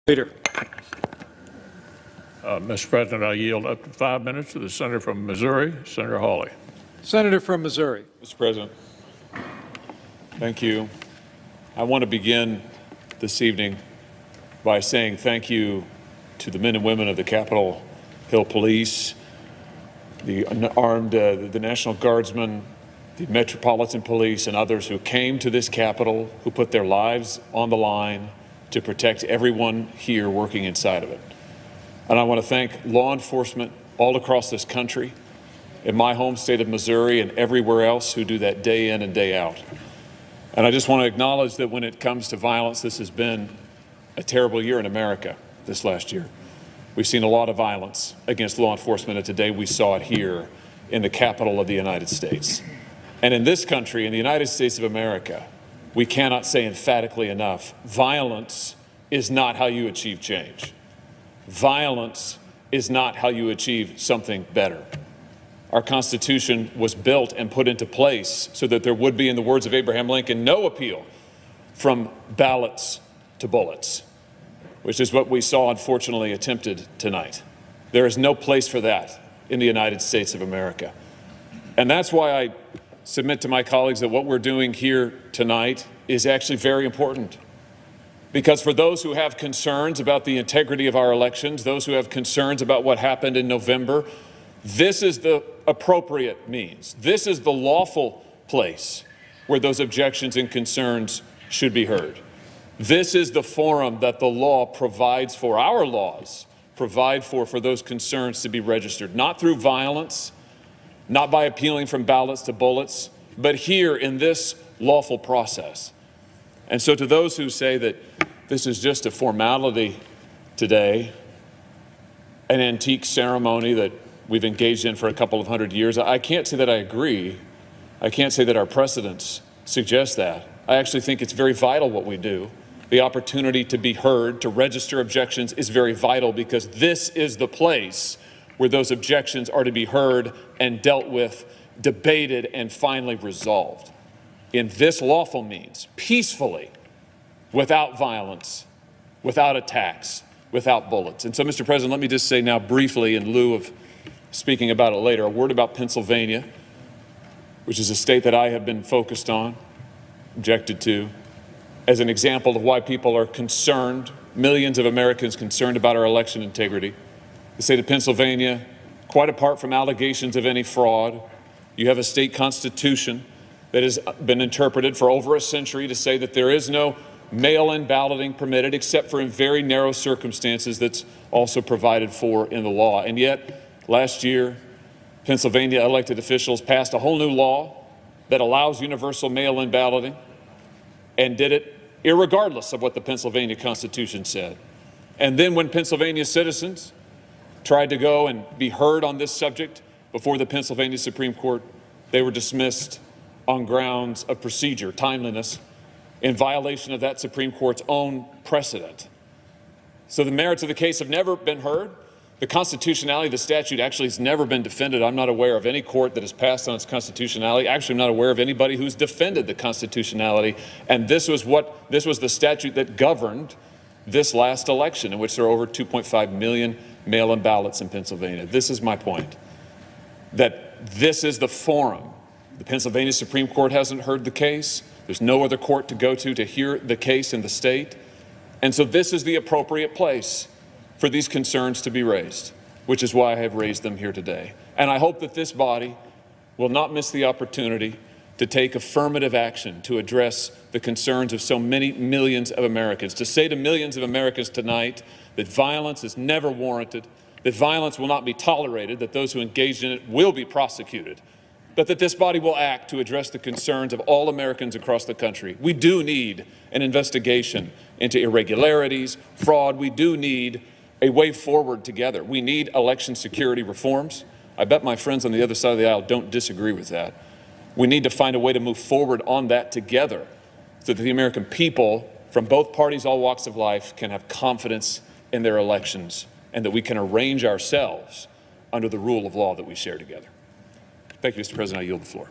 Leader. Mr. President, I yield up to 5 minutes to the senator from Missouri, Senator Hawley. Senator from Missouri. Mr. President, thank you. I want to begin this evening by saying thank you to the men and women of the Capitol Hill Police, the the National Guardsmen, the Metropolitan Police, and others who came to this Capitol, who put their lives on the line to protect everyone here working inside of it. And I want to thank law enforcement all across this country, in my home state of Missouri and everywhere else, who do that day in and day out. And I just want to acknowledge that when it comes to violence, this has been a terrible year in America this last year. We've seen a lot of violence against law enforcement, and today we saw it here in the capital of the United States. And in this country, in the United States of America, we cannot say emphatically enough, violence is not how you achieve change. Violence is not how you achieve something better. Our Constitution was built and put into place so that there would be, in the words of Abraham Lincoln, no appeal from ballots to bullets, which is what we saw, unfortunately, attempted tonight. There is no place for that in the United States of America. And that's why I submit to my colleagues that what we're doing here tonight is actually very important. Because for those who have concerns about the integrity of our elections, those who have concerns about what happened in November, this is the appropriate means. This is the lawful place where those objections and concerns should be heard. This is the forum that the law provides for, our laws provide for those concerns to be registered, not through violence, not by appealing from ballots to bullets, but here in this lawful process. And so to those who say that this is just a formality today, an antique ceremony that we've engaged in for a couple of hundred years, I can't say that I agree. I can't say that our precedents suggest that. I actually think it's very vital what we do. The opportunity to be heard, to register objections is very vital, because this is the place where those objections are to be heard and dealt with, debated, and finally resolved in this lawful means, peacefully, without violence, without attacks, without bullets. And so, Mr. President, let me just say now briefly, in lieu of speaking about it later, a word about Pennsylvania, which is a state that I have been focused on, objected to, as an example of why people are concerned, millions of Americans concerned about our election integrity. The state of Pennsylvania, quite apart from allegations of any fraud, you have a state constitution that has been interpreted for over a century to say that there is no mail-in balloting permitted except for in very narrow circumstances that's also provided for in the law. And yet, last year, Pennsylvania elected officials passed a whole new law that allows universal mail-in balloting, and did it irregardless of what the Pennsylvania Constitution said. And then when Pennsylvania citizens tried to go and be heard on this subject before the Pennsylvania Supreme Court, they were dismissed on grounds of procedure, timeliness, in violation of that Supreme Court's own precedent. So the merits of the case have never been heard. The constitutionality of the statute actually has never been defended. I'm not aware of any court that has passed on its constitutionality. Actually, I'm not aware of anybody who's defended the constitutionality. And this was the statute that governed this last election, in which there are over 2.5 million mail-in ballots in Pennsylvania. This is my point, that this is the forum. The Pennsylvania Supreme Court hasn't heard the case. There's no other court to go to hear the case in the state. And so this is the appropriate place for these concerns to be raised, which is why I have raised them here today. And I hope that this body will not miss the opportunity to take affirmative action to address the concerns of so many millions of Americans, to say to millions of Americans tonight that violence is never warranted, that violence will not be tolerated, that those who engage in it will be prosecuted, but that this body will act to address the concerns of all Americans across the country. We do need an investigation into irregularities, fraud. We do need a way forward together. We need election security reforms. I bet my friends on the other side of the aisle don't disagree with that. We need to find a way to move forward on that together so that the American people from both parties, all walks of life, can have confidence in their elections, and that we can arrange ourselves under the rule of law that we share together. Thank you, Mr. President. I yield the floor.